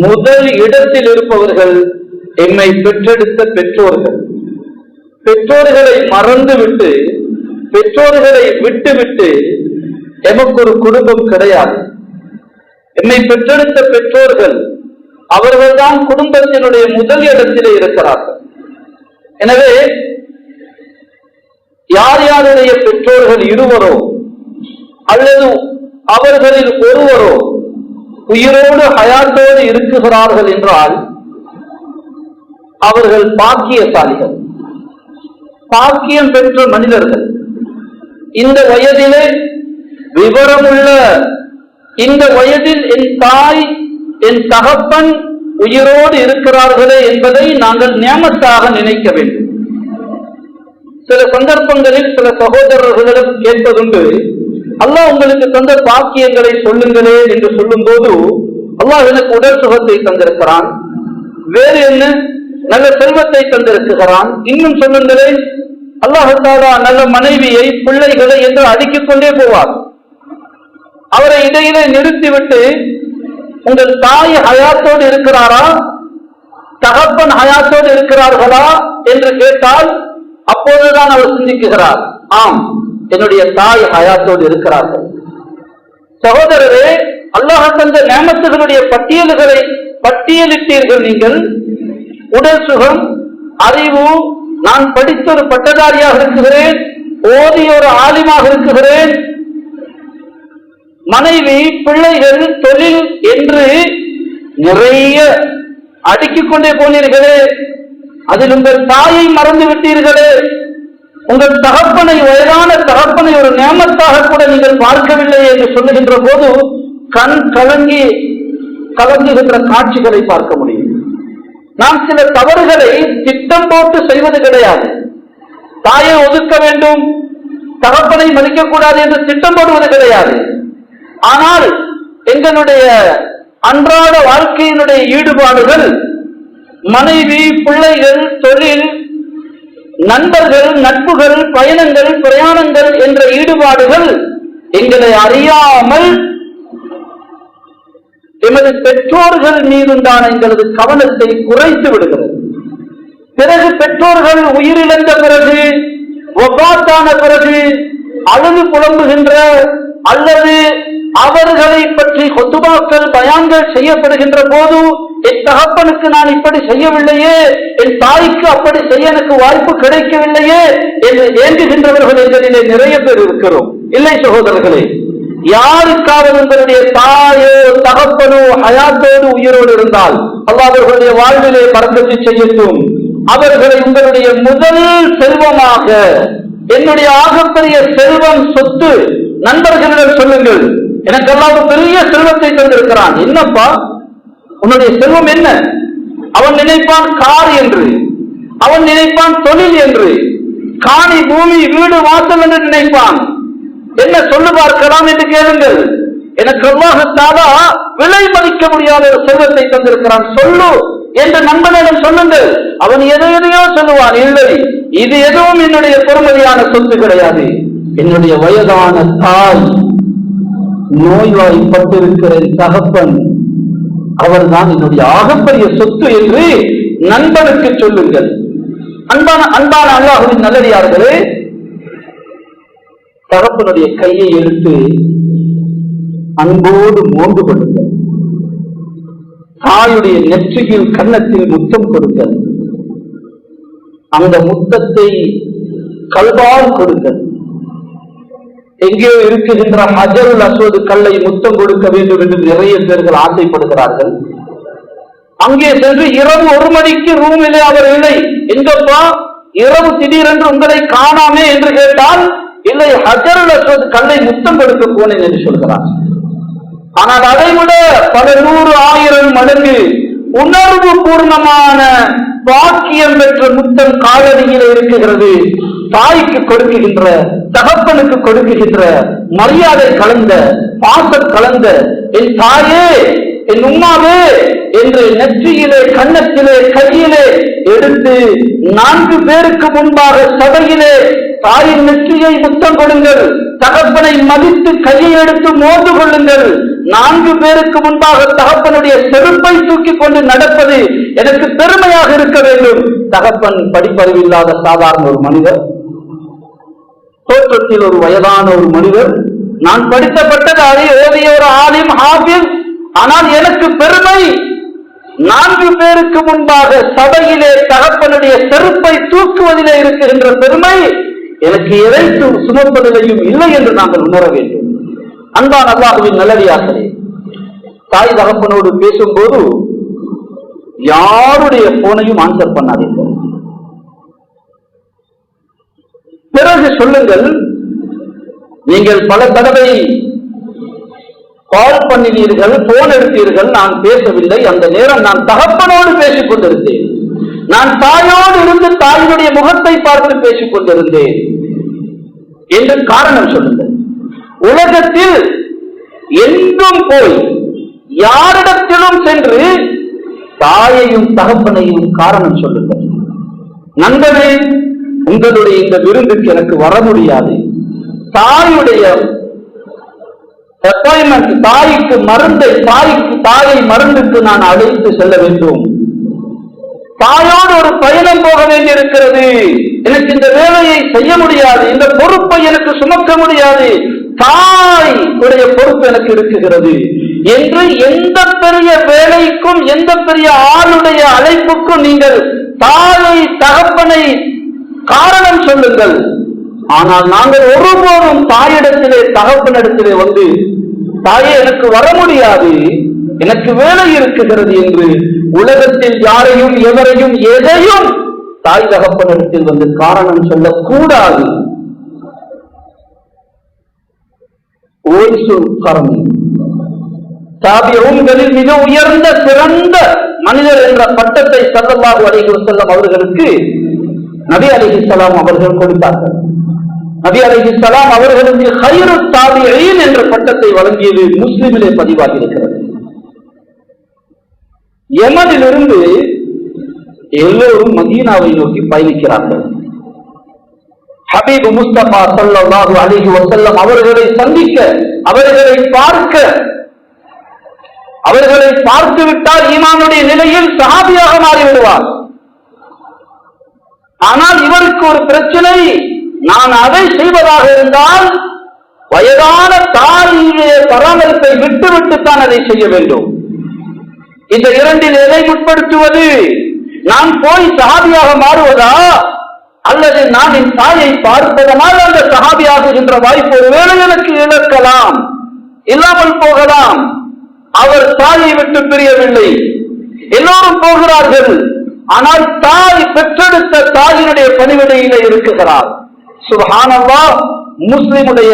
முதல் இடத்தில் இருப்பவர்கள் எம்மை பெற்றெடுத்த பெற்றோர்கள். பெற்றோர்களை மறந்துவிட்டு, பெற்றோர்களை விட்டுவிட்டு எமக்கு ஒரு குடும்பம் கிடையாது. எம்மை பெற்றெடுத்த பெற்றோர்கள் அவர்கள்தான் குடும்பத்தினுடைய முதல் இடத்திலே இருக்கிறார்கள். எனவே யார் யாருடைய பெற்றோர்கள் இருவரோ அல்லது அவர்களில் ஒருவரோ உயிரோடு ஹயாத்தோடு இருக்குகிறார்கள் என்றால் அவர்கள் பாக்கியசாலிகள், பாக்கியம் பெற்ற மனிதர்கள். இந்த வயதிலே விவரமுள்ள இந்த வயதில் என் தாய் என் தகப்பன் உயிரோடு இருக்கிறார்களே என்பதை நாங்கள் நியமத்தாக நினைக்க வேண்டும். சில சந்தர்ப்பங்களில் சில சகோதரர்களிடம் கேட்பதுண்டு, அல்லாஹ் உங்களுக்கு தந்த பாக்கியங்களை சொல்லுங்களே என்று சொல்லும் போது, அல்லாஹ் எனக்கு உடல் சுகத்தை தந்திருக்கிறான், வேறு என்ன நல்ல செல்வத்தை தந்திருக்கிறான், இன்னும் சொல்லுங்களே அல்லாஹ் தஆலா நல்ல மனைவியை பிள்ளைகளை என்று அடுக்கிக் கொண்டே போவார். அவரை இடையிலே நிறுத்திவிட்டு உங்கள் தாய் ஹயாத்தோடு இருக்கிறாரா, தகப்பன் ஹயாத்தோடு இருக்கிறார்களா என்று கேட்டால் அப்போதுதான் அவர் சிந்திக்குகிறார், ஆம் என்னுடைய தாய் ஹயாத்தோடு இருக்கிறார்கள். சகோதரரே, அல்லாஹ் தந்த நியமத்துகளுடைய பட்டியல்களை பட்டியலிட்டீர்கள் நீங்கள். உடல் சுகம், அறிவு, நான் படித்த ஒரு பட்டதாரியாக இருக்கிறேன், ஓதிய ஒரு ஆலிமாக இருக்கிறேன், மனைவி, பிள்ளைகள், தொழில் என்று நிறைய அடுக்கிக் கொண்டே போனீர்களே, அதில் உங்கள் தாயை மறந்து விட்டீர்களே, உங்கள் தகப்பனை, வயதான தகப்பனை ஒரு நியமத்தாக கூட நீங்கள் பார்க்கவில்லை என்று சொல்லுகின்ற போது கண் கலங்குகின்ற காட்சிகளை பார்க்க முடியும். நாம் சில தவறுகளை திட்டம் போட்டு செய்வது கிடையாது. தாயை ஒதுக்க வேண்டும், தகப்பனை மதிக்கக்கூடாது என்று திட்டம் போடுவது கிடையாது. ஆனால் எங்களுடைய அன்றாட வாழ்க்கையினுடைய ஈடுபாடுகள், மனைவி, பிள்ளைகள், தொழில், நண்பர்கள், நட்புகள், பயணங்கள், பிரயாணங்கள் என்ற ஈடுபாடுகள் எங்களை அறியாமல் எமது பெற்றோர்கள் மீதுண்டான எங்களது கவனத்தை குறைத்து விடுகிறது. பிறகு பெற்றோர்கள் உயிரிழந்த பிறகு, வஃபாத்தான பிறகு அழுது புலம்புகின்ற அல்லது அவர்களை பற்றி கொத்துபாக்கள், பயான்கள் செய்யப்படுகின்ற போது, என் தகப்பனுக்கு நான் இப்படி செய்யவில்லையே, என் தாய்க்கு அப்படி செய்ய எனக்கு வாய்ப்பு கிடைக்கவில்லையே என்று ஏங்குகின்றவர்கள் எங்களிலே நிறைய பேர் இருக்கிறோம். இல்லை சகோதரர்களே, யாருக்காவது உங்களுடைய தாயோ தகப்பனோ ஹயாத்தோடு உயிரோடு இருந்தால் அல்லாஹ் அவர்களுடைய வாழ்விலே பரக்கத்து செய்யட்டும். அவர்களை உங்களுடைய முதல் செல்வமாக, என்னுடைய ஆகப்பெரிய செல்வம், சொத்து, நண்பர்களிடம் சொல்லுங்கள், எனக்கு எல்லாம் ஒரு பெரிய செல்வத்தை தந்திருக்கிறான். என்னப்பா உன்னுடைய செல்வம் என்ன? அவன் நினைப்பான் கார் என்று, அவன் நினைப்பான் தொழில் என்று, காணி, பூமி, வீடு, வாசல் என்று நினைப்பான். என்ன சொல்லு பார்க்கலாம் என்று கேளுங்கள். எனக்கு அல்லாஹ் தஆலா விலை மதிக்க முடியாத ஒரு செல்வத்தை தந்திருக்கிறான், சொல்லு என்று நண்பனிடம் சொல்லுங்கள். அவன் எதையோ சொல்லுவான், இல்லை இது எதுவும் என்னுடைய பொறுமதியான சொத்து கிடையாது, என்னுடைய வயதான தாய், நோய்வாய்ப்பட்டிருக்கிற தகப்பன், அவர்தான் என்னுடைய ஆகப்பெரிய சொத்து என்று நண்பனுக்கு சொல்லுங்கள். அன்பான அல்லாஹ்வின் நல்லடியார்களே, தகப்பனுடைய கையை எடுத்து அன்போடு மோந்து கொடுங்கள். தாயுடைய நெற்றியில், கன்னத்தில் முத்தம் கொடுங்கள். அந்த முத்தத்தை கல்வால் கொடுங்கள். எங்கேயோ இருக்குகின்ற ஹஜருல் அஸ்வத் கல்லை முத்தம் கொடுக்க வேண்டும் என்று நிறைய பேர்கள் ஆசைப்படுகிறார்கள். அங்கே சென்று இரவு 1 மணிக்கு ரூமிலே அவர் இல்லை, எங்கப்பா இரவு திடீரென்று உங்களை காணாமே என்று கேட்டால், இல்லை ஹஜருல் அஸ்வத் கல்லை முத்தம் கொடுக்க போனேன் என்று சொல்கிறார். ஆனால் அதைவிட பல 100, 1000 மடங்கு உணர்வு பூர்ணமான பாக்கியம் பெற்ற முத்தம் காலடியில் இருக்குகிறது. தாய்க்கு கொடுக்குகின்ற, தகப்பனுக்கு கொடுக்குகின்ற மரியாதை கலந்த, பாசம் கலந்த, என் தாயே, என் உம்மாவே என்று நெற்றியிலே, கன்னத்திலே, கையிலே எடுத்து 4 பேருக்கு முன்பாக சபையிலே தாயின் நெற்றியை முத்தம் கொடுங்கள். தகப்பனை மதித்து கையை எடுத்து மோந்து கொள்ளுங்கள். 4 பேருக்கு முன்பாக தகப்பனுடைய செருப்பை தூக்கி கொண்டு நடப்பது எனக்கு பெருமையாக இருக்க வேண்டும். தகப்பன் படிப்பறிவில்லாத சாதாரண ஒரு மனிதர், தோற்றத்தில் ஒரு வயதான ஒரு மனிதர், நான் படித்தப்பட்டது அதை ஓதிய ஒரு ஆலிம் ஹாஃபிஸ். ஆனால் எனக்கு பெருமை 4 பேருக்கு முன்பாக சபையிலே தகப்பனுடைய செருப்பை தூக்குவதிலே இருக்கின்ற பெருமை எனக்கு எதை சுமப்பதிலையும் இல்லை என்று நாங்கள் உணர வேண்டும். அன்பான அல்லாஹ்வின் நல்லடியார்களே, தாய் தகப்பனோடு பேசும்போது யாருடைய போனையும் ஆன்சர் பண்ணாதீர்கள். பிறகு சொல்லுங்கள், நீங்கள் பல தடவை கால் பண்ணினீர்கள், போன் எடுத்தீர்கள், நான் பேசவில்லை. அந்த நேரம் நான் தகப்பனோடு பேசிக் கொண்டிருந்தேன், நான் தாயோடு இருந்து தாயினுடைய முகத்தை பார்த்து பேசிக் கொண்டிருந்தேன் என்று காரணம் சொல்லுங்கள். உலகத்தில் எங்கும் போய் யாரிடத்திலும் சென்று தாயையும் தகப்பனையும் காரணம் சொல்லுங்கள். நண்பனே, உங்களுடைய இந்த விருந்துக்கு எனக்கு வர முடியாது, தாயுடைய அப்பாயின்மெண்ட், தாய்க்கு மருந்தை, தாயை மருந்துக்கு நான் அழைத்து செல்ல வேண்டும், தாயோடு ஒரு பயணம் போக வேண்டியிருக்கிறது, எனக்கு இந்த வேலையை செய்ய முடியாது, இந்த பொறுப்பை எனக்கு சுமக்க முடியாது, தாய் உடைய பொறுப்பு எனக்கு இருக்குகிறது என்று எந்த பெரிய வேலைக்கும் எந்த பெரிய ஆளுடைய அழைப்புக்கும் நீங்கள் தாயை தகப்பனை காரணம் சொல்லுங்கள். ஆனால் நாங்கள் ஒருபோதும் தாயிடத்திலே தகப்பனிடத்திலே வந்து தாயே எனக்கு வர முடியாது, எனக்கு வேலை இருக்குகிறது என்று உலகத்தில் யாரையும் எவரையும் எதையும் தாய் தகப்பனிடத்தில் வந்து காரணம் சொல்லக்கூடாது. தாபிஊன்களில் மிக உயர்ந்த சிறந்த மனிதர் என்ற பட்டத்தை ஸல்லல்லாஹு அலைஹி வஸல்லம் அவர்களுக்கு நபி அலைஹிஸ்ஸலாம் அவர்கள் கொடுத்தார்கள். நபி அலைஹிஸ்ஸலாம் அவர்களுக்கு ഖൈറു தாபிஈன் என்ற பட்டத்தை வழங்கியது முஸ்லிமிலே பதிவாகி இருக்கிறது. யமனிலிருந்து எல்லோரும் மதீனாவை நோக்கி பயணிக்கிறார்கள். ஹபீப் முஸ்தபா ஸல்லல்லாஹு அலைஹி வஸல்லம் அவர்களை சந்திக்க, அவர்களை பார்க்க, அவர்களை பார்த்து விட்டால் ஈமானுடைய நிலையில் சஹாபியாக மாறிவிடுவார். ஆனால் இவருக்கு ஒரு பிரச்சனை, நான் அதை செய்வதாக இருந்தால் வயதான தாயுடைய பராமரிப்பை விட்டுவிட்டுத்தான் அதை செய்ய வேண்டும். இந்த இரண்டில் எதை முற்படுத்துவது? நான் போய் சஹாபியாக மாறுவதா, அல்லது நான் என் தாயை பார்ப்பதனால் அந்த சஹாபியாகுகின்ற வாய்ப்பு ஒருவேளை எனக்கு இழக்கலாம், இல்லாமல் போகலாம். அவர் தாயை விட்டு பிரியவில்லை, எல்லோரும் போகிறார்கள். ஆனால் தாய் பெற்றெடுத்த தாயினுடைய பணிவிடையிலே இருக்குகிறார். சுப்ஹானல்லாஹ். முஸ்லிமுடைய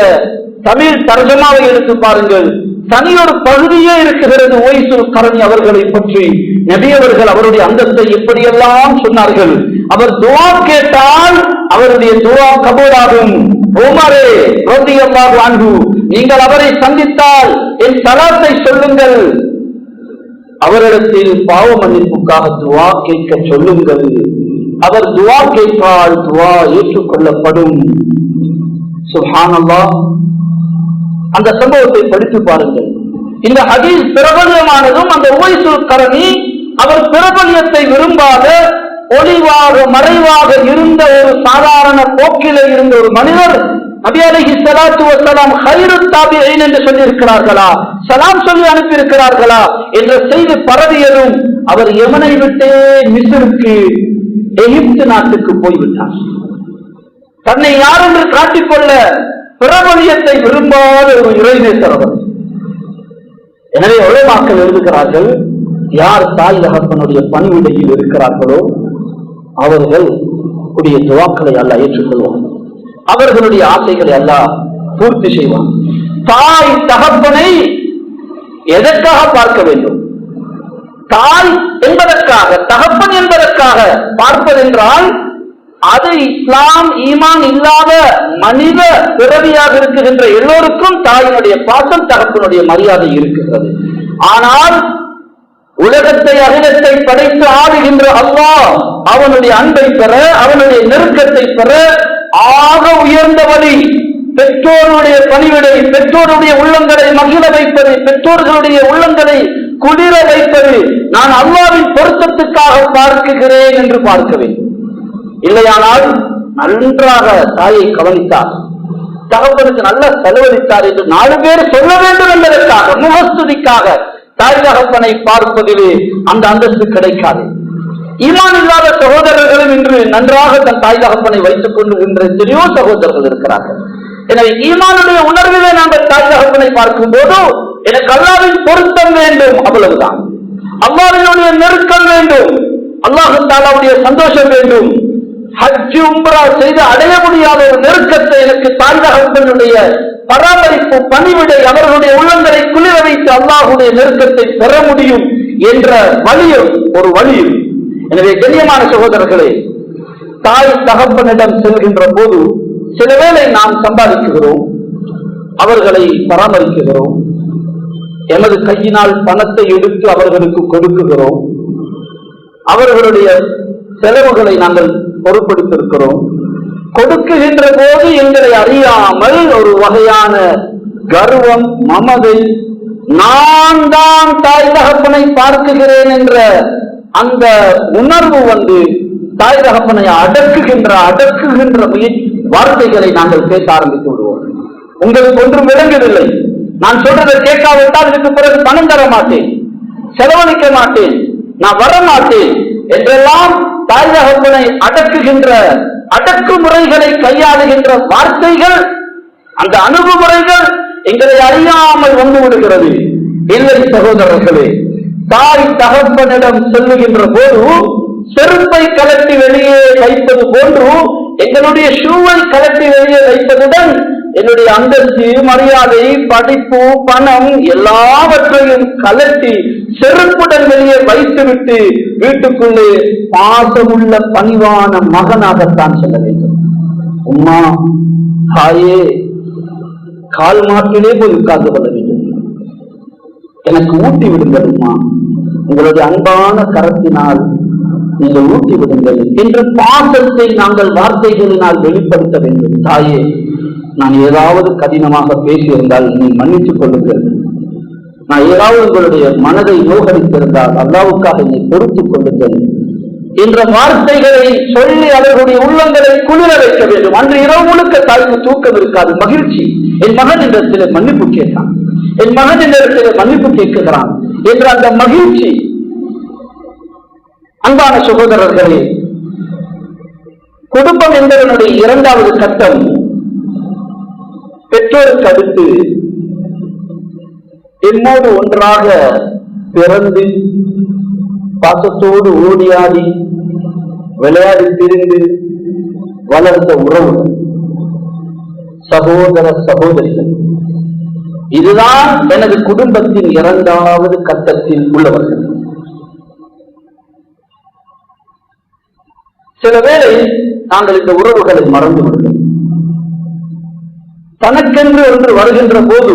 தமிழ் தர்ஜமாவை எடுத்து பாருங்கள், தனியொரு பகுதியே இருக்கிறது ஒய்சுல் கர்னி அவர்களை பற்றி. நபி அவர்கள் அவருடைய அந்தத்தை எப்படியெல்லாம் சொன்னார்கள். அவர் துஆ கேட்டால் அவருடைய துஆ கபூலாகும். உமரே ரலியல்லாஹு அன்ஹு, நீங்கள் அவரை சந்தித்தால் என் ஸலாத்தை சொல்லுங்கள், அவரிடத்தில் பாவ மன்னிப்புக்காக துஆ கேட்க சொல்லுங்கள். அவர் துஆ கேட்டால் துஆ ஏற்றுக்கொள்ளப்படும். சுப்ஹானல்லாஹ். அந்த சம்பவத்தை படித்து பாருங்கள். இந்த ஹதீஸ் பிரபல்யமானதும் அந்த உவைசுல் கர்னி அவர் பிரபல்யத்தை விரும்பாத, ஒளிவாக மறைவாக இருந்த ஒரு சாதாரண போக்கிலே இருந்த ஒரு மனிதர். நபி அலைஹிஸ்ஸலாத்து வஸ்ஸலாம் ഖൈറு தாபிஈன் என்று சொல்லி இருக்கிறார்களா, சலாம் சொல்லி அனுப்பி இருக்கிறார்களா என்ற செய்தி பரவியதும் அவர் யமனை விட்டே மிஸ்ருக்கு, எகிப்து நாட்டுக்கு போய்விட்டார். தன்னை யார் என்று காட்டிக்கொள்ள பிரபலியத்தை விரும்பாத ஒரு இறைநேசர் அவர். எனவே உலமாக்கள் எழுதுகிறார்கள், யார் தாய் தகப்பனுடைய பணிவிடையில் இருக்கிறார்களோ அவர்கள் கூடிய துவாக்களை அல்லாஹ் ஏற்றுக்கொள்வார், அவர்களுடைய ஆசைகளை அல்லாஹ் பூர்த்தி செய்வார். தாய் தகப்பனை எதற்காக பார்க்க வேண்டும்? தாய் என்பதற்காக, தகப்பன் என்பதற்காக பார்ப்பதென்றால் அது இஸ்லாம் ஈமான் இல்லாத மனித பிறவியாக இருக்குகின்ற எல்லோருக்கும் தாயினுடைய பாசம், தகப்பனுடைய மரியாதை இருக்கிறது. ஆனால் உலகத்தை அகிலத்தை படைத்து ஆளுகின்ற அல்லாஹ் அவனுடைய அன்பை பெற, அவனுடைய நெருக்கத்தை பெற ஆக உயர்ந்த வழி பெற்றோருடைய பணிவிடை, பெற்றோருடைய உள்ளங்களை மகிழ வைப்பது, பெற்றோர்களுடைய உள்ளங்களை குளிர வைப்பது நான் அல்லாஹ்வின் பொருத்தத்துக்காக பார்க்கிறேன் என்று பார்க்க வேண்டும். இல்லையானால் நன்றாக தாயை கவனித்தார், தகப்பனுக்கு நல்ல செலவழித்தார் என்று 4 பேர் சொல்ல வேண்டும் என்பதற்காக, முகஸ்துதிக்காக தாய் தகப்பனை பார்ப்பதிலே அந்த அந்தஸ்து கிடைக்காது. ஈமான் இல்லாத சகோதரர்களும் இன்று நன்றாக தன் தாய் தகப்பனை வைத்துக் கொண்டு இன்று எத்தனையோ சகோதரர்கள் இருக்கிறார்கள். எனவே ஈமானுடைய உணர்விலே நாங்கள் தாய் தகப்பனை பார்க்கும் போது எனக்கு அல்லாஹ்வின் பொருத்தம் வேண்டும், அவ்வளவுதான். அல்லாஹ்வினுடைய நெருக்கம் வேண்டும், அல்லாஹ் தஆலாவுடைய சந்தோஷம் வேண்டும். ஹஜ் உம்ரா செய்து அடைய முடியாத ஒரு நெருக்கத்தை எனக்கு தாய் தகப்பனுடைய பராமரிப்பு, பணிவிடை, அவர்களுடைய உள்ளங்களை குளிர வைத்து அல்லாஹ்வுடைய நெருக்கத்தை பெற முடியும் என்ற வழியும் ஒரு வழியும். எனவே கண்ணியமான சகோதரர்களே, தாய் தகப்பனிடம் செல்கின்ற போது சில வேளை நாம் சம்பாதிக்கிறோம், அவர்களை பராமரிக்கிறோம், எமது கையினால் பணத்தை எடுத்து அவர்களுக்கு கொடுக்குகிறோம், அவர்களுடைய செலவுகளை நாங்கள் பொறுப்படுத்திருக்கிறோம். கொடுக்குகின்ற போது எங்களை அறியாமல் ஒரு வகையான கர்வம், மமதை, நான் தான் தாய் தகப்பனை பார்க்குகிறேன் என்ற அந்த உணர்வு வந்து தாய் தகப்பனை அடக்குகின்ற வார்த்தைகளை நாங்கள் பேச ஆரம்பித்து விடுவோம். உங்களுக்கு ஒன்றும் விளங்கவில்லை, நான் சொல்றதை கேட்காவிட்டால் இதுக்கு பிறகு பணம் தர மாட்டேன், செலவழிக்க மாட்டேன், நான் வர மாட்டேன் என்றெல்லாம் தாய் தகப்பனை அடக்குமுறைகளை கையாளுகின்ற வார்த்தைகள், அந்த அணுகுமுறைகள் எங்களை அறியாமல் வந்து விடுகிறது. இல்லை சகோதரர்களே, தாய் தகப்பனிடம் செல்லுகின்ற போது செருப்பை கலட்டி வெளியே வைப்பது போன்று எங்களுடைய ஷூவை கலட்டி வெளியே வைப்பதுடன் என்னுடைய அந்தஸ்து, மரியாதை, படிப்பு, பணம் எல்லாவற்றையும் கலட்டி செருப்புடன் வெளியே வைத்துவிட்டு வீட்டுக்குள்ளே பாசமுள்ள பணிவான மகனாகத்தான் செல்ல வேண்டும். உம்மா, தாயே, கால் மாட்டிலே போய் உட்கார்ந்து கொள்ள வேண்டும். எனக்கு ஊட்டி விடுங்கள் உம்மா, உங்களுடைய அன்பான கரத்தினால் நீங்கள் ஊட்டி விடுங்கள் என்று பாசத்தை நாங்கள் வார்த்தைகளினால் வெளிப்படுத்த வேண்டும். தாயே, நான் ஏதாவது கடினமாக பேசியிருந்தால் நீ மன்னித்துக் கொள்ளுங்கள், நான் ஏதாவது உங்களுடைய மனதை யோகரித்திருந்தால் அல்லாஹ்வுக்காக நீ பொறுத்துக் கொள்ளுங்கள் என்ற வார்த்தைகளை சொல்லி அவர்களுடைய உள்ளங்களை குளிர வைக்க வேண்டும். அன்று இரவு முழுக்க தாய்க்கு தூக்கம் இருக்காது, மகிழ்ச்சி. என் மகன் இடத்திலே மன்னிப்பு கேட்டான், என் மகன் இடத்திலே மன்னிப்பு கேட்கிறான் என்ற அந்த மகிழ்ச்சி. அன்பான சகோதரர்களே, குடும்பம் என்பதனுடைய 2வது கட்டம் பெற்றோருக்கு அடுத்து என்னோடு ஒன்றாக பிறந்து பாசத்தோடு ஓடியாடி விளையாடி திரிந்து வளர்ந்த உறவு, சகோதர சகோதரிகள். இதுதான் எனது குடும்பத்தின் 2வது கட்டத்தில் உள்ளவர்கள். சில வேளை நாங்கள் இந்த உறவுகளை மறந்து விடுகிறோம். தனக்கென்று ஒன்று வருகின்ற போது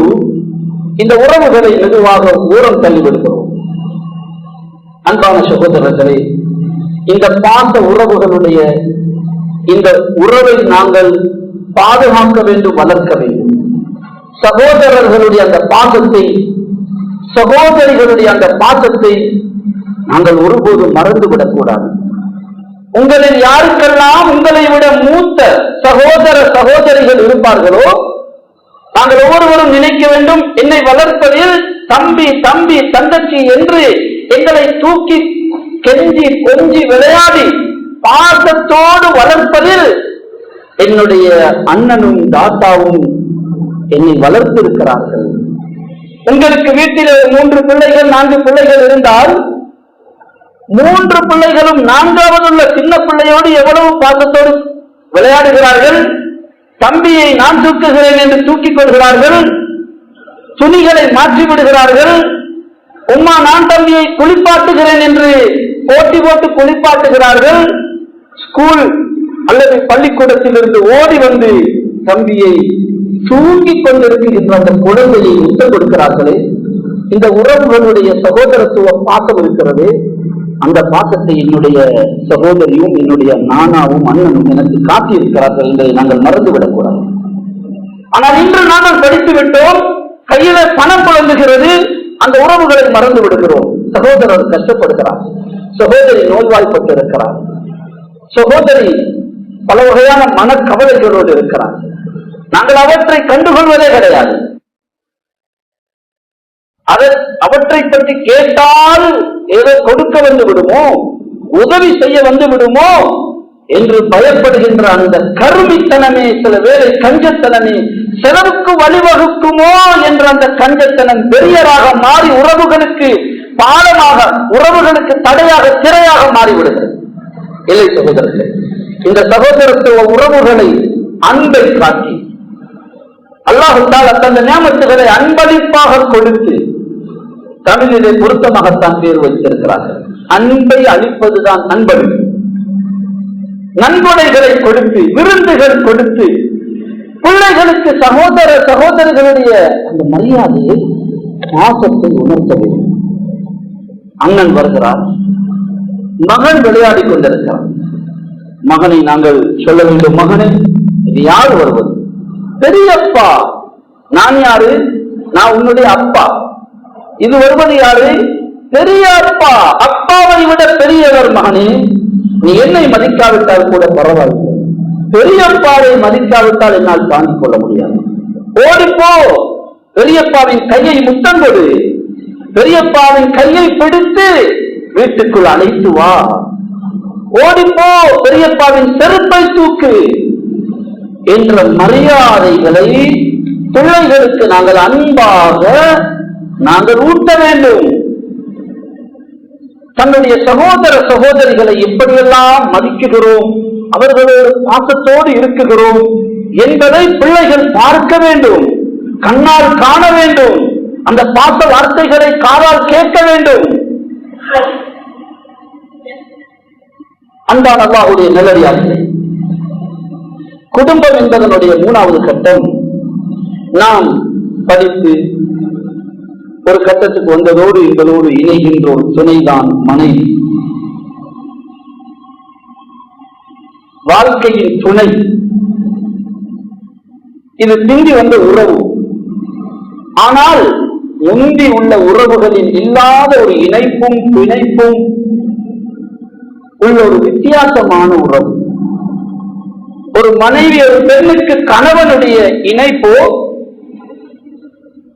இந்த உறவுகளை மெதுவாக ஊரம் தள்ளிவிடுகிறோம். அன்பான சகோதரர்களே, இந்த பாச உறவுகளுடைய இந்த உறவை நாங்கள் பாதுகாக்க வேண்டும், வளர்க்க வேண்டும். சகோதரர்களுடைய அந்த பாசத்தை, சகோதரிகளுடைய அந்த பாசத்தை நாங்கள் ஒருபோதும் மறந்துவிடக்கூடாது. உங்களில் யாருக்கெல்லாம் உங்களை விட மூத்த சகோதர சகோதரிகள் இருப்பார்களோ நாங்கள் ஒவ்வொருவரும் நினைக்க வேண்டும், என்னை வளர்ப்பதில் தம்பி தம்பி தங்கச்சி என்று எங்களை தூக்கி கெஞ்சி கொஞ்சி விளையாடி பாசத்தோடு வளர்ப்பதில் என்னுடைய அண்ணனும் தாத்தாவும் என்னை வளர்த்திருக்கிறார்கள். உங்களுக்கு வீட்டில் 3 பிள்ளைகள் 4 பிள்ளைகள் இருந்தால் 3 பிள்ளைகளும் 4வது உள்ள சின்ன பிள்ளையோடு எவ்வளவு பாசத்தோடு விளையாடுகிறார்கள். தம்பியை நான் தூக்குகிறேன் என்று தூக்கிக் கொள்கிறார்கள், துணிகளை மாற்றி விடுகிறார்கள். உம்மா, நான் தம்பியை குளிப்பாட்டுகிறேன் என்று போட்டி போட்டு குளிப்பாட்டுகிறார்கள். ஸ்கூல் அல்லது பள்ளிக்கூடத்தில் இருந்து ஓடி வந்து தம்பியை தூங்கிக் கொண்டிருக்கின்ற அந்த குழந்தையை விட்டுக் கொடுக்கிறார்களே. இந்த உறவுகளுடைய சகோதரத்துவ பாசம் இருக்கிறது. அந்த பாசத்தை என்னுடைய சகோதரியும் என்னுடைய நானாவும் அண்ணனும் எனக்கு காட்டியிருக்கிறார்கள் என்பதை நாங்கள் மறந்துவிடக்கூடாது. ஆனால் இன்று நாங்கள் படித்து விட்டோம், கையில பணம் புழங்குகிறது, அந்த உறவுகளை மறந்து விடுகிறோம். சகோதரர் கஷ்டப்படுகிறார், சகோதரி நோய்வாய்ப்பட்டு இருக்கிறார், சகோதரி பல வகையான மனக்கவலைகளோடு இருக்கிறார். நாங்கள் அவற்றை கண்டுகொள்வதே கிடையாது. அவற்றை பற்றி கேட்டால் ஏதோ கொடுக்க வந்து விடுமோ, உதவி செய்ய வந்து விடுமோ என்று பயப்படுகின்ற அந்த கருமித்தனமே, சில வேளை கஞ்சத்தனமே செலவுக்கு வழிவகுக்குமோ என்ற அந்த கஞ்சத்தனம் பெரியராக மாறி உறவுகளுக்கு பாலமாக, உறவுகளுக்கு தடையாக, திரையாக மாறிவிடுகிறது. இல்லை சகோதரர்களே, இந்த சகோதரத்துவ உறவுகளை அன்பை காட்டி அல்லாஹ் தஆலா தந்த நியமத்துகளை அன்பளிப்பாக கொடுத்து, தமிழிலே பொருத்தமாகத்தான் பேர் வைத்திருக்கிறார்கள். அன்பை அளிப்பதுதான் அன்பளிப்பு. நன்கொடைகளை கொடுத்து, விருந்துகள் கொடுத்து, பிள்ளைகளுக்கு சகோதர சகோதரிகளுடைய அந்த மரியாதையை, பாசத்தை உணர்த்த வேண்டும். அண்ணன் வருகிறார், மகன் விளையாடி கொண்டிருக்கிறார். மகனை நாங்கள் சொல்ல வேண்டும், மகனே இது யார் வருவது? பெரியப்பா. நான் யாரு? நான் உன்னுடைய அப்பா. இது வருவது யாரு? பெரிய அப்பா. அப்பாவை விட பெரியவர் மகனே. நீ என்னை மதிக்காவிட்டால் கூட பரவாயில்லை, பெரியப்பாவை மதிக்காவிட்டால் என்னால் தாங்கிக் கொள்ள முடியாது. ஓடிப்போ, பெரியப்பாவின் கையை முத்தம் கொடு, பெரியப்பாவின் கையை பிடித்து வீட்டுக்குள் அழைத்து வா. ஓடிப்போ, பெரியப்பாவின் செருப்பை தூக்கு என்ற மரியாதைகளை பிள்ளைகளுக்கு நாங்கள் அன்பாக நாங்கள் ஊட்ட வேண்டும். தன்னுடைய சகோதர சகோதரிகளை எப்படியெல்லாம் மதிக்குகிறோம், அவர்களோடு பாசத்தோடு இருக்குகிறோம் என்பதை பிள்ளைகள் பார்க்க வேண்டும், கண்ணால் காண வேண்டும், அந்த பாச வார்த்தைகளை காதால் கேட்க வேண்டும். அன்பான அல்லாஹ்வுடைய நல்லடியார்களே, குடும்பம் என்பதனுடைய 3வது கட்டம் நாம் படித்து ஒரு கட்டத்துக்கு வந்ததோடு எங்களோடு இணைகின்ற ஒரு துணைதான் மனைவி. வாழ்க்கையின் துணை இது பிந்தி வந்த உறவு. ஆனால் முந்தி உள்ள உறவுகளில் இல்லாத ஒரு இணைப்பும் பிணைப்பும் உள்ள ஒரு வித்தியாசமான உறவு. ஒரு மனைவி ஒரு பெண்ணுக்கு கணவனுடைய இணைப்போ,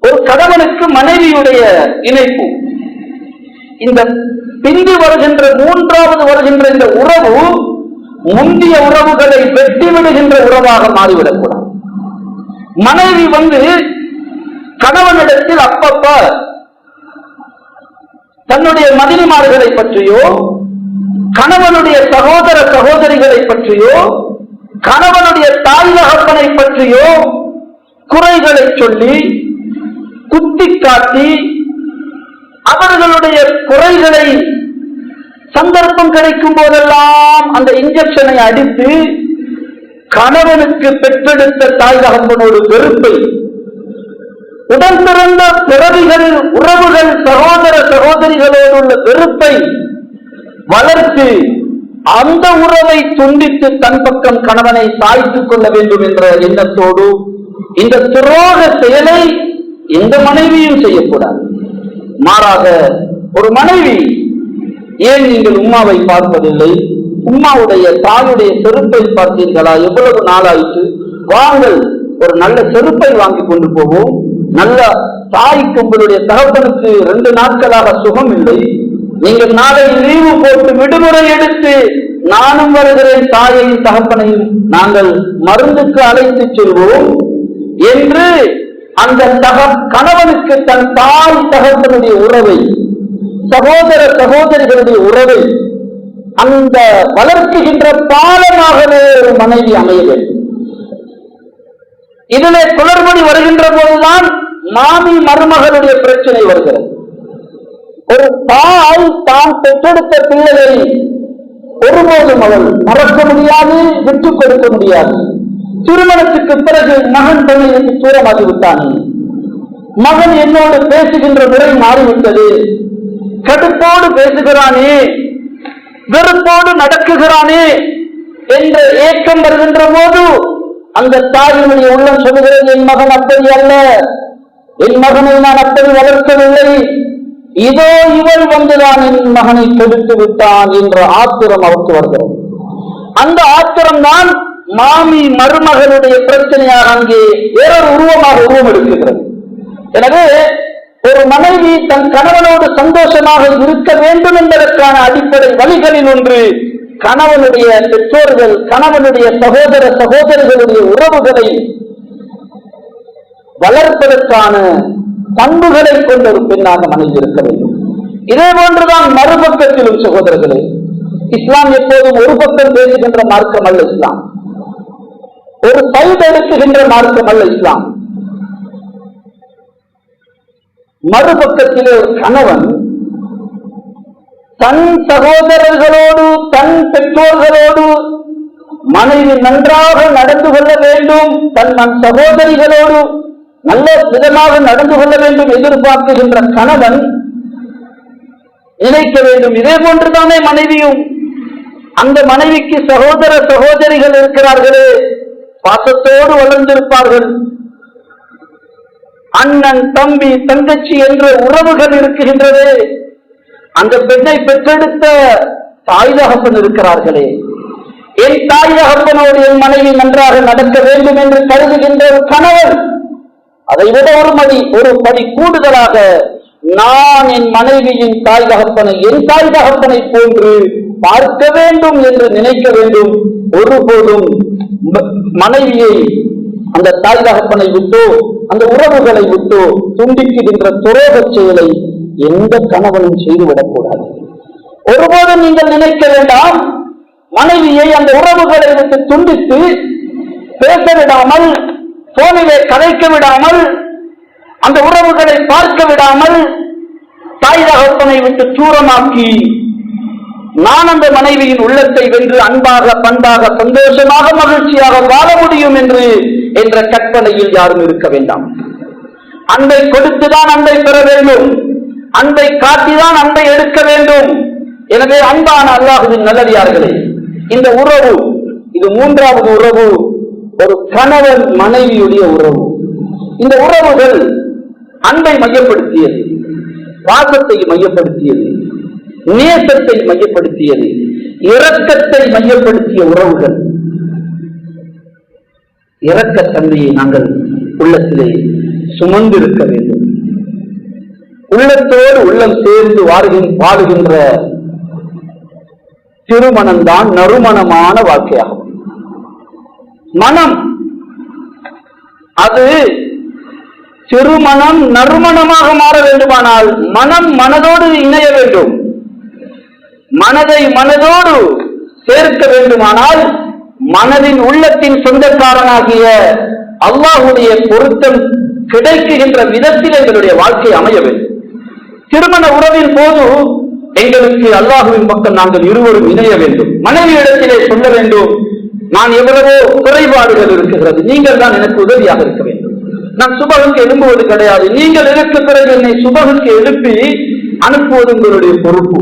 ஒரு கணவனுக்கு மனைவியுடைய இணைப்பு. இந்த பிந்தி வருகின்ற 3வது வருகின்ற இந்த உறவு முந்திய உறவுகளை வெட்டி விடுகின்ற உறவாக மாறிவிடக்கூடாது. மனைவி கணவனிடத்தில் அப்பப்ப தன்னுடைய மதினிமார்களை பற்றியோ, கணவனுடைய சகோதர சகோதரிகளை பற்றியோ, கணவனுடைய தாய் தகப்பனை பற்றியோ குறைகளை சொல்லி குத்தி காட்டி, அவர்களுடைய குறைகளை சந்தர்ப்பம் கிடைக்கும் போதெல்லாம் அந்த இன்ஜெக்ஷனை அடித்து கணவனுக்கு பெற்றெடுத்த தாய் தகப்பனோடு வெறுப்பை, உடன் பிறந்த பிறவிகள், உறவுகள், சகோதர சகோதரிகளோடு உள்ள வெறுப்பை வளர்த்து அந்த உறவை துண்டித்து தன் பக்கம் கணவனை சாய்த்துக் கொள்ள வேண்டும் என்ற எண்ணத்தோடு இந்த துரோக செயலை எந்த மனைவியும் செய்யக்கூடாது. மாறாக ஒரு மனைவி, ஏன் நீங்கள் உம்மாவை பார்ப்பதில்லை, உம்மாவுடைய தாயுடைய செருப்பை பார்த்தீர்களா, எவ்வளவு நாளாயிற்று, வாங்கள் ஒரு நல்ல செருப்பை வாங்கி கொண்டு போவோம். நல்ல தாய்க்கு உங்களுடைய தகப்பனுக்கு 2 நாட்களாக சுகம் இல்லை, நீங்கள் நாளை லீவு போட்டு விடுமுறை எடுத்து நானும் வருகிறேன், தாயையும் தகப்பனையும் நாங்கள் மருந்துக்கு அழைத்து செல்வோம் என்று அந்த கணவனுக்கு தன் தாய் தகப்பனுடைய உறவை, சகோதர சகோதரிகளுடைய உறவை அந்த வளர்க்குகின்ற பாலமாகவே ஒரு மனைவி அமைய வேண்டும். இதிலே குளறுபடி வருகின்ற போதுதான் மாமி மருமகளுடைய பிரச்சனை வருகிறது. ஒரு தாய் தான் பெற்றெடுத்த பிள்ளைகளை ஒருபோதும் அவள் மறக்க முடியாது, விட்டுக் கொடுக்க முடியாது. திருமணத்துக்கு பிறகு மகன் தன்னை விட்டு தூரமாகிவிட்டான், மகன் என்னோடு பேசுகின்ற முறை மாறிவிட்டது, கடுப்போடு பேசுகிறானே, வெறுப்போடு நடக்குகிறானே என்ற ஏக்கம் வருகின்ற போது அந்த தாயினுடைய உள்ளம் சொல்லுகிறது, என் மகன் அப்படி அல்ல, என் மகனை நான் அப்படி வளர்க்கவில்லை, இதோ இவள் வந்துதான் என் மகனை கெடுத்து விட்டான் என்ற ஆத்திரம் அவருக்கு வருகிறது. அந்த ஆத்திரம் தான் மாமி மருமகளுடைய பிரச்சனையாக அங்கே வேறொரு உருவமாக உருவம் எடுக்கிறது. எனவே ஒரு மனைவி தன் கணவனோடு சந்தோஷமாக இருக்க வேண்டும் என்பதற்கான அடிப்படை வழிகளில் ஒன்று கணவனுடைய பெற்றோர்கள், கணவனுடைய சகோதர சகோதரிகளுடைய உறவுகளை வளர்ப்பதற்கான பண்புகளை கொண்ட ஒரு பெண்ணாக மனைவி இருக்க வேண்டும். இதே போன்றுதான் மறுபக்கத்திலும் சகோதரர்களே, இஸ்லாம் எப்போதும் ஒரு பக்கம் பேசுகின்ற மார்க்கம் அல்ல இஸ்லாம், ஒரு சைடு எடுக்குகின்ற மார்க்கம் அல்ல இஸ்லாம். மறுபக்கத்திலே ஒரு கணவன் தன் சகோதரர்களோடு தன் பெற்றோர்களோடு மனைவி நன்றாக நடந்து கொள்ள வேண்டும், தன் சகோதரிகளோடு நல்ல விதமாக நடந்து கொள்ள வேண்டும் எதிர்பார்க்குகின்ற கணவன் நினைக்க வேண்டும். இதே போன்றுதானே மனைவியும். அந்த மனைவிக்கு சகோதர சகோதரிகள் இருக்கிறார்களே, பாசத்தோடு வளர்ந்திருப்பார்கள், அண்ணன் தம்பி தங்கச்சி என்ற உறவுகள் இருக்குகின்றது. அந்த பெண்ணை பெற்றெடுத்த தாய் தகப்பன் இருக்கிறார்களே, என் தாய் தகப்பனோடு என் மனைவி நன்றாக நடக்க வேண்டும் என்று கருதுகின்ற ஒரு கணவன் அதை விட ஒரு படி கூடுதலாக நான் என் மனைவியின் தாய் தகப்பனை என் தாய் தகப்பனை போன்று பார்க்க வேண்டும் என்று நினைக்க வேண்டும். ஒருபோதும் மனைவியை அந்த தாய் தகப்பனை விட்டோ அந்த உறவுகளை விட்டோ துண்டிக்கின்ற துரோக செயலை எந்த கணவனும் செய்துவிடக்கூடாது. ஒருபோதும் நீங்கள் நினைக்க வேண்டாம், மனைவியை அந்த உறவுகளை விட்டு துண்டித்து பேச விடாமல், போனிலே கதைக்க விடாமல், அந்த உறவுகளை பார்க்க விடாமல், தாய் தகப்பனை விட்டு தூரமாக்கி நான் அந்த மனைவியின் உள்ளத்தை வென்று அன்பாக பண்பாக சந்தோஷமாக மகிழ்ச்சியாக வாழ முடியும் என்ற கற்பனையில் யாரும் இருக்க வேண்டாம். அன்பை கொடுத்துதான் அன்பை பெற வேண்டும், அன்பை காட்டிதான் அன்பை எடுக்க வேண்டும். எனவே அன்பான அல்லாஹ்வின் நல்லடியார்களே, இந்த உறவு இது மூன்றாவது உறவு, ஒரு கணவன் மனைவியுடைய உறவு. இந்த உறவுகள் அன்பை மையப்படுத்தியது, பாசத்தை மையப்படுத்தியது, நேசத்தை மையப்படுத்தியது, இரக்கத்தை மையப்படுத்திய உறவுகள். இரக்கத்தன்மையை நாங்கள் உள்ளத்திலே சுமந்திருக்க வேண்டும். உள்ளத்தோடு உள்ளம் சேர்ந்து வாழுகின்ற திருமணம் தான் நறுமணமான வாழ்க்கையாகும். மனம் அது திருமணம் நறுமணமாக மாற வேண்டுமானால் மனம் மனதோடு இணைய வேண்டும். மனதை மனதோடு சேர்க்க வேண்டுமானால் மனதின் உள்ளத்தின் சொந்தக்காரனாகிய அல்லாஹ்வுடைய பொருத்தம் கிடைக்குகின்ற விதத்தில் எங்களுடைய வாழ்க்கை அமைய வேண்டும். திருமண உறவின் போது எங்களுக்கு அல்லாஹ்வின் பக்கம் நாங்கள் இருவரும் இணைய வேண்டும். மனைவியிடத்திலே சொல்ல வேண்டும், நான் எவ்வளவோ குறைபாடுகள் இருக்கிறது, நீங்கள் தான் எனக்கு உதவியாக இருக்க வேண்டும். நான் சுபகுக்கு எழும்புவது கிடையாது, நீங்கள் இருக்க பிறகு என்னை சுபகுக்கு எழுப்பி அனுப்புவது உங்களுடைய பொறுப்பு.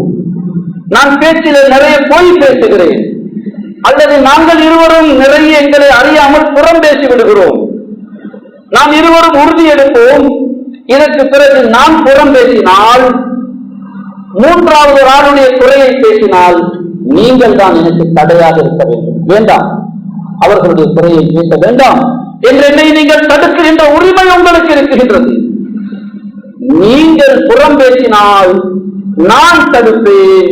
நான் பேச்சிலே நிறைய பொய் பேசுகிறேன், அல்லது நாங்கள் இருவரும் நிறைய எங்களை அறியாமல் புறம் பேசி விடுகிறோம். நாம் இருவரும் உறுதி எடுப்போம். இதற்கு பிறகு நான் புறம் பேசினால், மூன்றாவது ஆளுடைய குறையை பேசினால் நீங்கள் தான் எனக்கு தடையாக இருக்க வேண்டும். வேண்டாம், அவர்களுடைய குறையை பேச வேண்டாம் என்று என்னை நீங்கள் தடுக்கின்ற உரிமை உங்களுக்கு இருக்குகின்றது. நீங்கள் புறம் பேசினால் நான் தடுப்பேன்.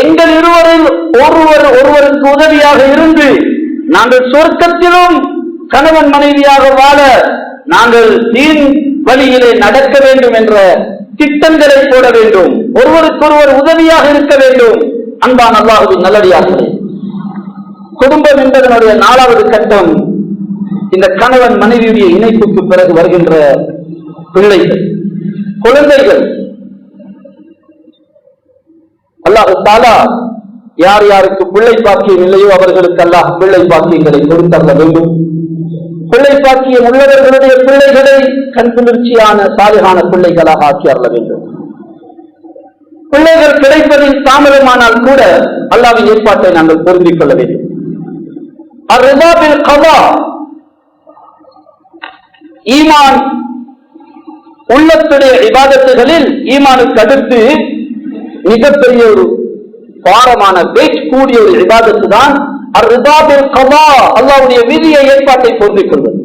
எங்கள் இருவரில் ஒருவருக்கு உதவியாக இருந்து நாங்கள் சொர்க்கத்திலும் கணவன் மனைவியாக வாழ நாங்கள் தீன் வழியிலே நடக்க வேண்டும் என்ற திட்டங்களை போட வேண்டும். ஒருவருக்கொருவர் உதவியாக இருக்க வேண்டும். அன்பான அல்லாஹ்வின் நல்லடியார்களே, குடும்பம் என்பதனுடைய 4வது கட்டம் இந்த கணவன் மனைவியுடைய இணைப்புக்கு பிறகு வருகின்ற பிள்ளைகள், குழந்தைகள். அல்லாஹ் தஆலா யார் யாருக்கு பிள்ளை பாக்கியம் இல்லையோ அவர்களுக்கு அல்லாஹ் பிள்ளை பாக்கியங்களை கொடுத்தள்ள வேண்டும். பிள்ளை பாக்கியம் உள்ளவர்களுடைய பிள்ளைகளை கண் குளிர்ச்சியான சாலிகான பிள்ளைகளாக ஆக்கி அருள வேண்டும். பிள்ளைகள் கிடைப்பதில் தாமதமானால் கூட அல்லாஹ்வின் ஏற்பாட்டை நாங்கள் பொருந்திக் கொள்ள வேண்டும். அர்-ரிதா பில் கதா. ஈமான் உள்ளத்துடைய இபாதத்துகளில் ஈமானுக்கு அடுத்து மிகப்பெரிய ஒரு பாரமான வெயிட் கூடிய ஒரு இபாதத்து தான் அர்-ரிதா பில் கதா. அல்லாஹ்வுடைய விதியை ஏற்பாட்டை பொருந்திக் கொள்வது.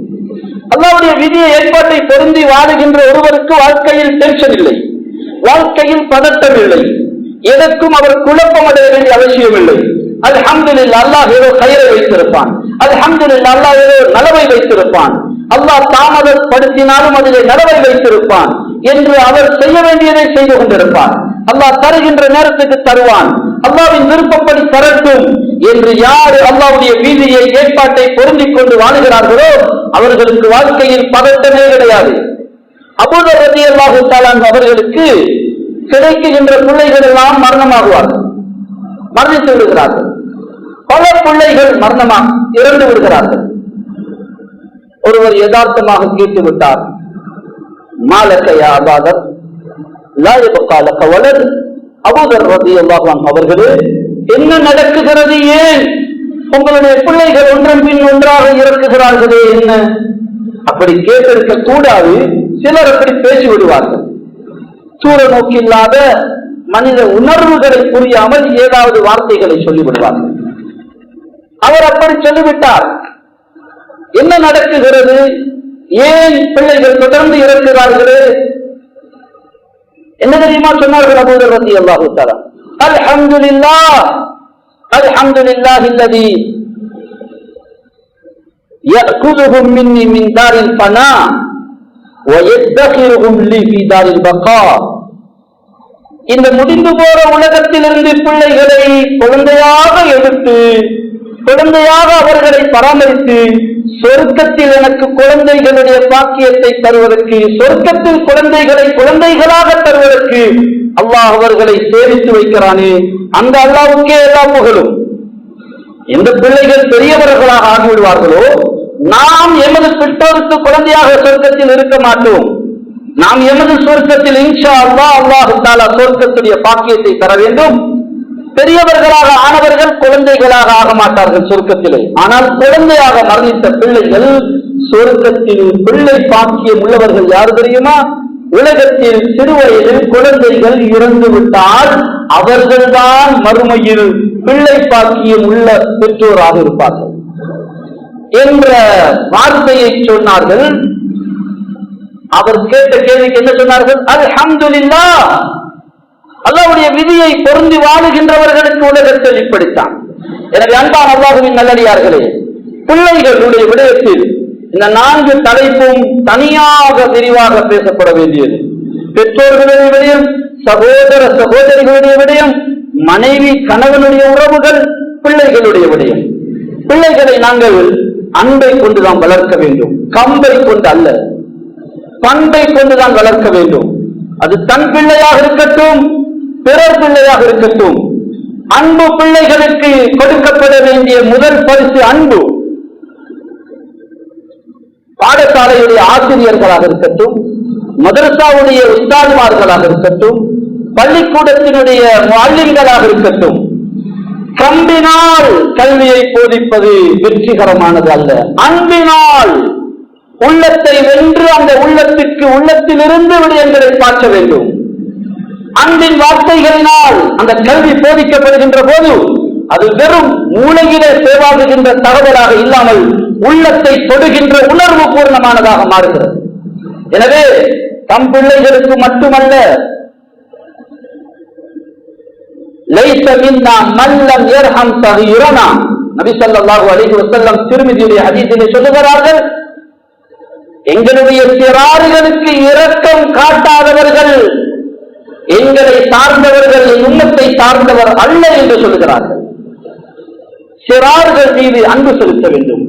அல்லாஹ்வுடைய விதியை ஏற்பாட்டை பொருந்தி வாழுகின்ற ஒருவருக்கு வாழ்க்கையில் டென்ஷன் இல்லை, வாழ்க்கையில் பதட்டம் இல்லை, எதற்கும் அவர் குழப்பம் அடைய வேண்டிய அவசியம் இல்லை. அல்ஹம்துலில்லாஹ், அல்லாஹ் ஏதோ கயிறை வைத்திருப்பான், அல்ஹம்துலில்லாஹ் அல்லாஹ் ஏதோ நலவை வைத்திருப்பான், அல்லாஹ் தாமதப்படுத்தினாலும் அதிலே நலவை வைத்திருப்பான் என்று அவர் செய்ய வேண்டியதை செய்து கொண்டிருப்பார். அல்லாஹ் தருகின்ற நேரத்துக்கு தருவான், அல்லாஹ்வின் விருப்பப்படி தரட்டும் என்று யார் அல்லாஹ்வுடைய வீதியை ஏற்பாட்டை பொருந்திக் கொண்டு வாழுகிறார்களோ அவர்களுக்கு வாழ்க்கையில் பதட்டமே கிடையாது. அபூ தர் ரலியல்லாஹு தஆலா அவர்களுக்கு கிடைக்கின்ற பிள்ளைகள் எல்லாம் மரணமாகுவார்கள், மரணித்து விடுகிறார்கள். பல பிள்ளைகள் மரணமாக இறந்து விடுகிறார்கள். ஒருவர் யதார்த்தமாக கேட்டு விட்டார், மாலக்கையா அபாதர் லா யபகா லக வலத். அபூ தர் ரலியல்லாஹு அன்ஹு அவர்களே, என்ன நடக்குகிறது? ஏன் உங்களுடைய பிள்ளைகள் ஒன்றன் பின் ஒன்றாக இறக்குகிறார்களே என்ன? அப்படி கேட்டிருக்க கூடாது. சிலர் அப்படி பேசி விடுவார்கள். தூர நோக்கில்லாத மனித உணர்வுகளை புரியாமல் ஏதாவது வார்த்தைகளை சொல்லிவிடுவார்கள். அவர் அப்படி சொல்லிவிட்டார். என்ன நடக்குகிறது? ஏன் பிள்ளைகள் தொடர்ந்து இறக்கிறார்களே? என்ன தெரியுமா சொன்னார்கள் அபூ தர் ரலியல்லாஹு தஆலா? அல்ஹம்துலில்லாஹ், அல்ஹம்துலில்லாஹி அல்லதி يأخذهم مني من دار الفناء ويدخرهم لي في دار البقاء. இந்த முடிந்து போற உலகத்திலிருந்து பிள்ளைகளை குழந்தையாக எடுத்து குழந்தையாக அவர்களை பராமரித்து சொர்க்கத்தில் எனக்கு குழந்தைகளுடைய பாக்கியத்தை தருவதற்கு, சொர்க்கத்தில் குழந்தைகளை குழந்தைகளாக தருவதற்கு அல்லாஹ் அவர்களை சேமித்து வைக்கிறானே, அந்த அல்லாஹ்வுக்கே எல்லா புகழும். எந்த பிள்ளைகள் பெரியவர்களாக ஆகிவிடுவார்களோ நாம் எமது பெற்றோருக்கு குழந்தையாக சொர்க்கத்தில் இருக்க மாட்டோம். நாம் எமது சொர்க்கத்தில் இன்ஷா அல்லாஹ் அல்லாஹ் தஆலா சொர்க்கத்துடைய பாக்கியத்தை தர வேண்டும். பெரியவர்களாக ஆனவர்கள் குழந்தைகளாக ஆக மாட்டார்கள் சொர்க்கத்திலே. ஆனால் குழந்தையாக மரணித்த பிள்ளைகள் சொர்க்கத்தில் பிள்ளை பாக்கியம் உள்ளவர்கள் யாரு தெரியுமா? உலகத்தில் சிறுவயதில் குழந்தைகள் இறந்து விட்டால் அவர்கள்தான் மறுமையில் பிள்ளை பாக்கியம் உள்ள பெற்றோராக இருப்பார்கள் என்ற வார்த்தையை சொன்னார்கள். அவர் கேட்ட கேள்விக்கு என்ன சொன்னார்கள்? அல்ஹம்துலில்லாஹ், அல்லாஹ்வுடைய விதியை பொருந்தி வாழுகின்றவர்களுக்கு உலகத்தில் இப்படித்தான். எனவே அன்பான அல்லாஹ்வின் நல்லடியார்களே, பிள்ளைகளுடைய விடயத்தில் இந்த 4 தலைப்பும் தனியாக விரிவாக பேசப்பட வேண்டியது. பெற்றோர்களுடைய விடயம், சகோதர சகோதரிகளுடைய விடயம், மனைவி கணவனுடைய உறவுகள், பிள்ளைகளுடைய விடயம். பிள்ளைகளை நாங்கள் அன்பை கொண்டுதான் வளர்க்க வேண்டும், கம்பை கொண்டு அல்ல, பண்பை கொண்டுதான் வளர்க்க வேண்டும். அது தன் பிள்ளையாக இருக்கட்டும், பிறர் பிள்ளையாக இருக்கட்டும். அன்பு பிள்ளைகளுக்கு கொடுக்கப்பட வேண்டிய முதல் பரிசு அன்பு. பாடசாலையுடைய ஆசிரியர்களாக இருக்கட்டும், மதரசாவுடைய உஸ்தாதுமார்களாக இருக்கட்டும், பள்ளிக்கூடத்தினுடைய முஅல்லிம்களாக இருக்கட்டும், கம்பினால் கல்வியை போதிப்பது வெற்றிகரமானது அல்ல. அன்பினால் உள்ளத்தை வென்று அந்த உள்ளத்துக்கு உள்ளத்திலிருந்து விடயங்களை பாய்ச்ச வேண்டும். அன்பின் வார்த்தைகளினால் அந்த கல்வி போதிக்கப்படுகின்ற போது அது வெறும் மூளையிலே சேவாகுகின்ற தகவலாக இல்லாமல் உள்ளத்தை தொடுகின்ற உணர்வு பூர்ணமானதாக மாறுகிறது. எனவே தம் பிள்ளைகளுக்கு மட்டுமல்ல, லைஸ மின்னா மன் லம் யர்ஹம் ஸகீரனா, நபி ஸல்லல்லாஹு அலைஹி வஸல்லம் திர்மிதியுடைய ஹதீஸிலே சொல்லுகிறார்கள், எங்களுடைய சிறார்களுக்கு இரக்கம் காட்டாதவர்கள் எங்களை சார்ந்தவர்கள், என் உம்மத்தை சார்ந்தவர் அல்ல என்று சொல்லுகிறார்கள். சிறார்கள் மீது அன்பு செலுத்த வேண்டும்.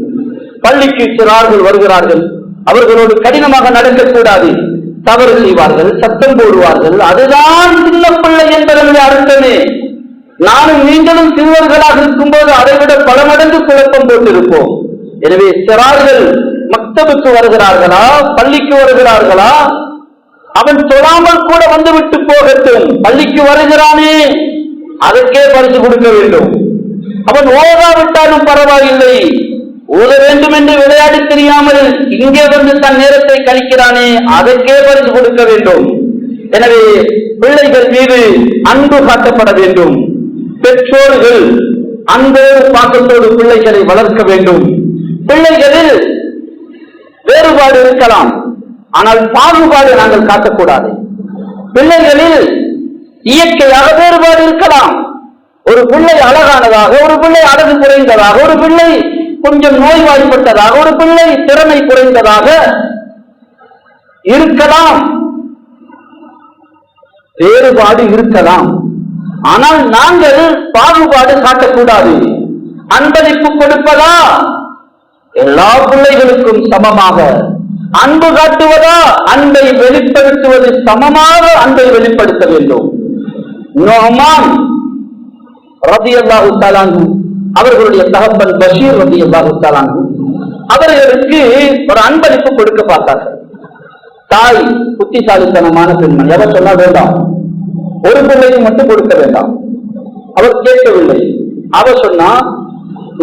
பள்ளிக்கு சிறார்கள் வருகிறார்கள், அவர்களோடு கடினமாக நடக்கக்கூடாது. தவறு செய்வார்கள், சத்தம் போடுவார்கள், அதுதான் சின்ன பிள்ளை என்பதனுடைய அர்த்தமே. நானும் நீங்களும் சிறுவர்களாக இருக்கும்போது அதைவிட பல மடங்கு குழப்பம் போட்டிருப்போம். எனவே சிறார்கள் மக்தபுக்கு வருகிறார்களா, பள்ளிக்கு வருகிறார்களா, அவன் தொழாமல் கூட வந்துவிட்டு போகட்டும். பள்ளிக்கு வருகிறானே அதற்கே பரிசு கொடுக்க வேண்டும். அவன் ஓதாவிட்டாலும் பரவாயில்லை, ஓத வேண்டும் என்று விளையாடி தெரியாமல் இங்கே வந்து தன் நேரத்தை கழிக்கிறானே, அதற்கே பரிசு கொடுக்க வேண்டும். எனவே பிள்ளைகள் மீது அன்பு காட்டப்பட வேண்டும். பெற்றோர்கள் அன்போடு பாசத்தோடு பிள்ளைகளை வளர்க்க வேண்டும். பிள்ளைகளில் வேறுபாடு இருக்கலாம், ஆனால் பாகுபாடு நாங்கள் காட்டக்கூடாது. பிள்ளைகளில் இயற்கையாக வேறுபாடு இருக்கலாம். ஒரு பிள்ளை அழகானதாக, ஒரு பிள்ளை அழகு குறைந்ததாக, ஒரு பிள்ளை கொஞ்சம் நோய்வாய்ப்பட்டதாக, ஒரு பிள்ளை திறமை குறைந்ததாக இருக்கலாம். வேறுபாடு இருக்கலாம், ஆனால் நாங்கள் பாகுபாடு காட்டக்கூடாது. அன்பளிப்பு கொடுப்பதா எல்லா பிள்ளைகளுக்கும் சமமாக அன்பு காட்டுவதா, அன்பை வெளிப்படுத்துவது சமமாக அன்பை வெளிப்படுத்த வேண்டும். நுஅமான் ரலியல்லாஹு தஆலா அன்ஹு அவர்களுடைய தகப்பன் பஷீர் ரலியல்லாஹு தஆலா அன்ஹு அவர்களுக்கு ஒரு அன்பளிப்பு கொடுக்க பார்த்தார்கள். தாய் புத்திசாலித்தனமான பெண்மணி, அவர் சொன்னா வேண்டாம், ஒரு பிள்ளைக்கு மட்டும் கொடுக்க வேண்டாம். அவர் கேட்கவில்லை. அவர் சொன்னா,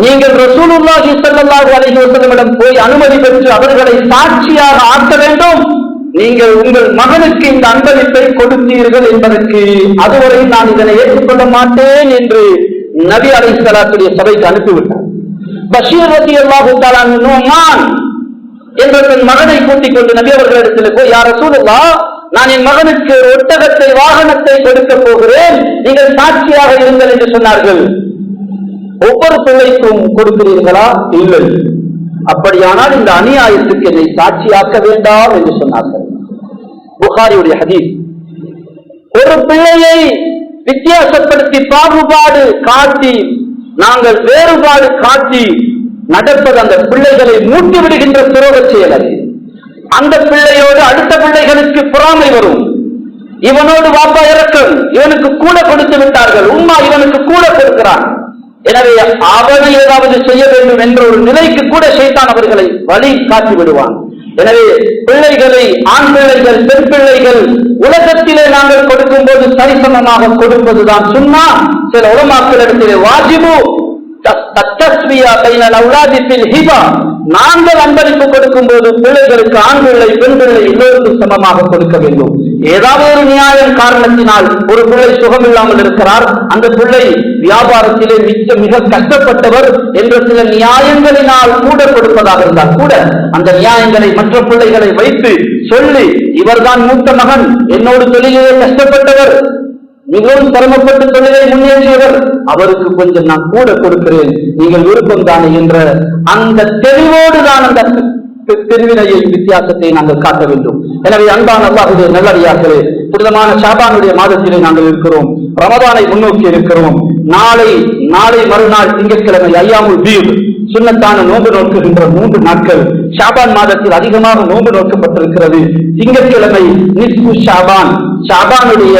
நீங்கள் ரசூலுல்லாஹி ஸல்லல்லாஹு அலைஹி வஸல்லம் போய் அனுமதி பெற்று அவர்களை சாட்சியாக ஆக்க வேண்டும். நீங்கள் உங்கள் மகனுக்கு இந்த அன்பளிப்பை கொடுத்தீர்கள் என்பதற்கு, அதுவரை நான் இதனை ஏற்றுக்கொள்ள மாட்டேன் என்று நபி அலைஹிஸ்ஸலாத்துடைய சபைக்கு அனுப்பிவிட்டார். பஷீர் ரலியல்லாஹு தஆலா நுஅமான் என்ற தன் மகனை கூட்டிக் கொண்டு நபி அவர்களிடத்தில் போய், யா ரசூலுல்லாஹ், நான் என் மகனுக்கு ஒட்டகத்தை வாகனத்தை கொடுக்க போகிறேன், நீங்கள் சாட்சியாக இருங்கள் என்று சொன்னார்கள். ஒவ்வொரு பிள்ளைக்கும் கொடுக்கிறீர்களா? இல்லை. அப்படியானால் இந்த அநியாயத்துக்கு என்னை சாட்சியாக்க வேண்டாம் என்று சொன்னார்கள். புகாரியுடைய ஹதீஸ். ஒரு பிள்ளையை வித்தியாசப்படுத்தி பாகுபாடு காட்டி, நாங்கள் வேறுபாடு காட்டி நடப்பது அந்த பிள்ளைகளை மூட்டி விடுகின்ற துரோக செயல். அது அந்த பிள்ளையோடு அடுத்த பிள்ளைகளுக்கு பொறாமை வரும். இவனோடு வாப்பா இறக்கம், இவனுக்கு கூட கொடுத்து விட்டார்கள், உம்மா இவனுக்கு கூட கொடுக்கிறான், எனவே அவனை ஏதாவது செய்ய வேண்டும் என்ற ஒரு நிலைக்கு கூட ஷைத்தான் அவர்களை வழி காட்டி விடுவான். எனவே பிள்ளைகளை, ஆண் பிள்ளைகள், பெண் பிள்ளைகள் உலகத்திலே நாங்கள் கொடுக்கும் போது சரிசமமாக கொடுப்பதுதான் சுன்னா. சில உலமாக்களிடத்திலே வாஜிபு தத்தஸ்வியா பைனல் அவுலாதி ஃபில் ஹிபா, நாங்கள் அன்பளிப்பு கொடுக்கும் போது பிள்ளைகளுக்கு ஆண் பிள்ளை பெண் பிள்ளை எல்லோருக்கும் சமமாக கொடுக்க வேண்டும். ஏதாவது ஒரு நியாயம் காரணத்தினால் ஒரு பிள்ளை சுகம் இல்லாமல் இருக்கிறார், அந்த பிள்ளை வியாபாரத்திலே மிக கஷ்டப்பட்டவர் என்ற சில நியாயங்களினால் கூட கொடுப்பதாக இருந்தால் கூட, அந்த நியாயங்களை மற்ற பிள்ளைகளை வைத்து சொல்லி, இவர்தான் மூத்த மகன், என்னோடு தொழிலே கஷ்டப்பட்டவர், மிகவும் சிரமப்பட்டு தொழிலை முன்னேற்றியவர், அவருக்கு கொஞ்சம் நான் கூட கொடுக்கிறேன், நீங்கள் விருப்பம் தானே என்ற அந்த தெளிவோடு தான் அந்த பிரிவினையை, வித்தியாசத்தை நாங்கள் காட்ட வேண்டும். எனவே அன்பான அல்லாஹ்வுடைய நல்லடியார்களே, புனிதமான ஷாபானுடைய மாதத்திலே நாங்கள் இருக்கிறோம். ரமதானை முன்னோக்கி இருக்கிறோம். நாளை மறுநாள் திங்கட்கிழமை ஐயாமுல் பீத், சுன்னத்தான நோன்பு நோக்குகின்ற 3 நாட்கள் ஷாபான் மாதத்தில் அதிகமாக நோன்பு நோக்கப்பட்டிருக்கிறது. திங்கட்கிழமை நிஸ்பு ஷாபான், ஷாபானுடைய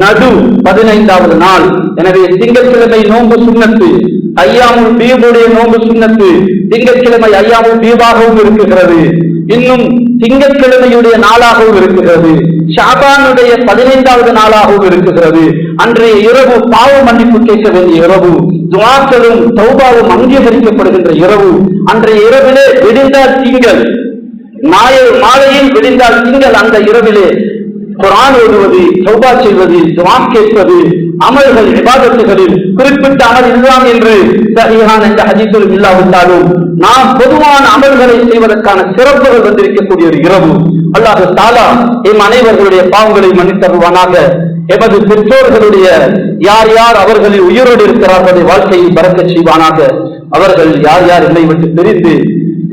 நடு 15வது நாள். எனவே திங்கட்கிழமை நோன்பு சுன்னத்து, ஐயாமுல் பீதுடைய நோன்பு சுன்னத்து, திங்கட்கிழமை ஐயாமுல் பீதாகவும் இருக்குகிறது, இன்னும் திங்கட்கிழமையுடைய நாளாகவும் இருக்கிறது, ஷாபானுடைய 15வது நாளாகவும் இருக்கிறது. அன்றைய இரவு பாவ மன்னிப்பு கேட்க வேண்டிய இரவு, துஆக்களும் தௌபாவும் அங்கீகரிக்கப்படுகின்ற இரவு. அன்றைய இரவிலே விடிந்தால் திங்கள், மாலையில் விடிந்தால் திங்கள். அந்த இரவிலே குர்ஆன் ஓதுவது, தௌபா செய்வது, துஆ கேட்பது, அமல்கள் இபாதத்துகளில் குறிப்பிட்ட அமல் இதுதான் என்று சஹீஹான இந்த ஹதீஸில் இல்லாவிட்டாலும் நாம் பொதுவான அமல்களை செய்வதற்கான சிறப்புகள் வந்திருக்கக்கூடிய ஒரு இரவு. அல்லாஹ் தஆலா எம் அனைவர்களுடைய பாவங்களை மன்னித்தருவானாக. எமது பெற்றோர்களுடைய யார் யார் அவர்களில் உயிரோடு இருக்கிறார்களே வாழ்க்கையில் பறக்கச் செய்வானாக. அவர்கள் யார் யார் என்னை விட்டு பிரிந்து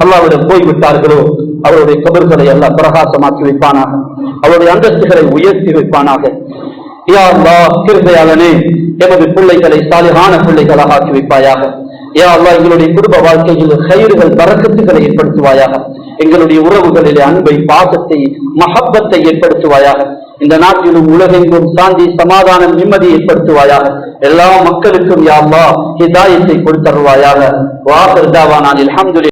அல்லாஹ்விடம் போய்விட்டார்களோ அவருடைய கபர்களை அல்லாஹ் பிரகாசமாக்கி வைப்பானாக, அவருடைய அந்தஸ்துகளை உயர்த்தி வைப்பானாக. யா அல்லாஹ் கிருபையாளனே, எமது பிள்ளைகளை சாலிஹான பிள்ளைகளாக ஆக்கி வைப்பாயாக. யா அல்லாஹ் எங்களுடைய குடும்ப வாழ்க்கையில் கைர்கள் பரக்கத்துகளை ஏற்படுத்துவாயாக. எங்களுடைய உறவுகளிலே அன்பை, பாசத்தை, மஹப்பத்தை ஏற்படுத்துவாயாக. இந்த நாட்டிலும் உலகெங்கும் சாந்தி, சமாதானம், நிம்மதி ஏற்படுத்துவாயாக. எல்லா மக்களுக்கும் யா அல்லாஹ் ஹிதாயத்தை கொடுத்தருவாயாக. வாஹிர் தாவானா அல்ஹம்துலில்லாஹ்.